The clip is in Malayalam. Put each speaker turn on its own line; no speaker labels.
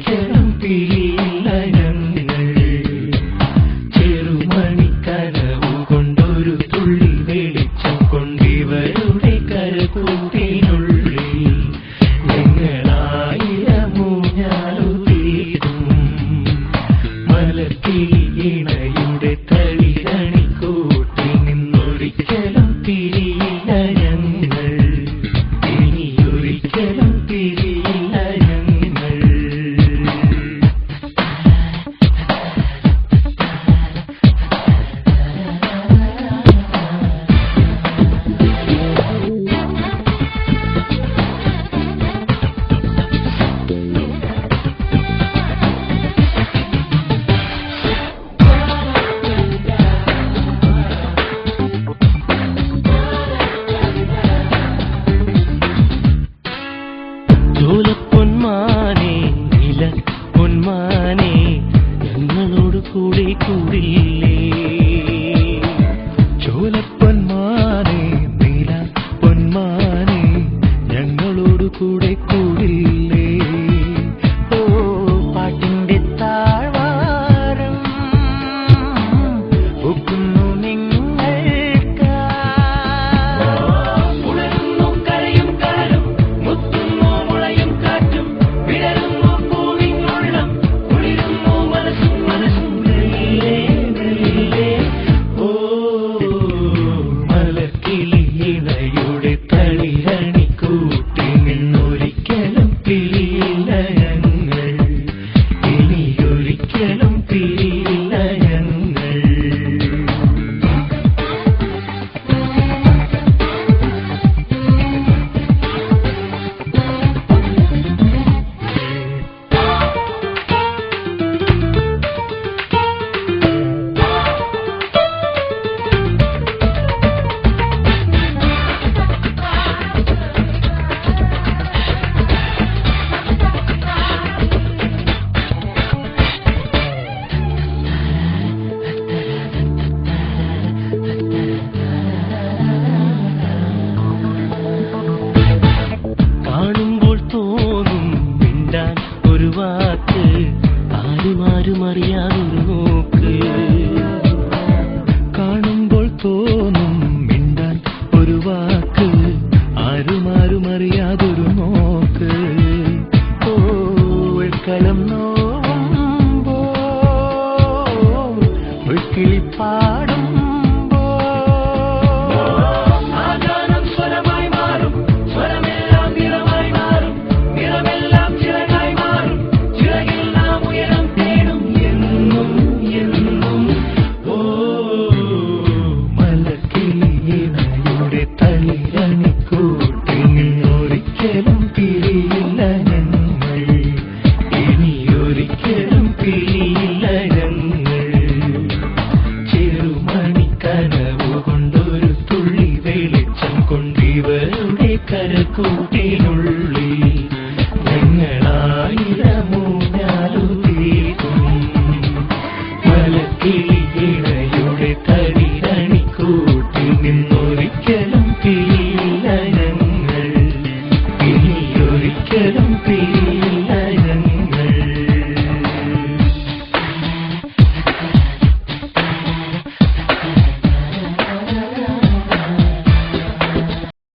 നിന്നൊരിക്കലും പിരിയില്ല ഞങ്ങൾ. ചെറുമണിക്കനവു കൊണ്ടൊരു തുള്ളി വെളിച്ചം കൊണ്ടിവരുടെ കരകൂട്ടിനുള്ളിൽ ഞങ്ങളായിരമൂഞ്ഞാലു തീർക്കും. മലർക്കിളിയിണയുടെ തളിരണിക്കൂട്ടിൽ നിന്നൊരിക്കലും പിരിയില്ല ഞങ്ങൾ. ഇനിയൊരിക്കലും പിരിയില്ല ഞങ്ങൾ. ചോലപ്പൊന്മാനെ നില പൊന്മാനെ ഞങ്ങളോട് കൂടെ കൂടില്ലേ. ചോലപ്പൊന്മാനെ നില പൊന്മാനെ ഞങ്ങളോട് കൂടെ കൂടില്ലേ. ഓ പാട്ടിന്റെ താഴ്വാരം ഒക്കുന്നു നിങ്ങൾക്ക്. ഉണരുന്നു കരയും കാലം, മുത്തുന്നു മുളയും കാറ്റും, വിടരുന്നു പൂവിനുള്ളം, കുളിരുന്നു മനസ്സും മനസ്സും നെല്ലിലേ നെല്ലിലേ. ഓ മലർക്കിളിയിണയുടെ തളിരണിക്കൂട്ടിൽ നിന്നൊരിക്കലും പിരിയില്ല.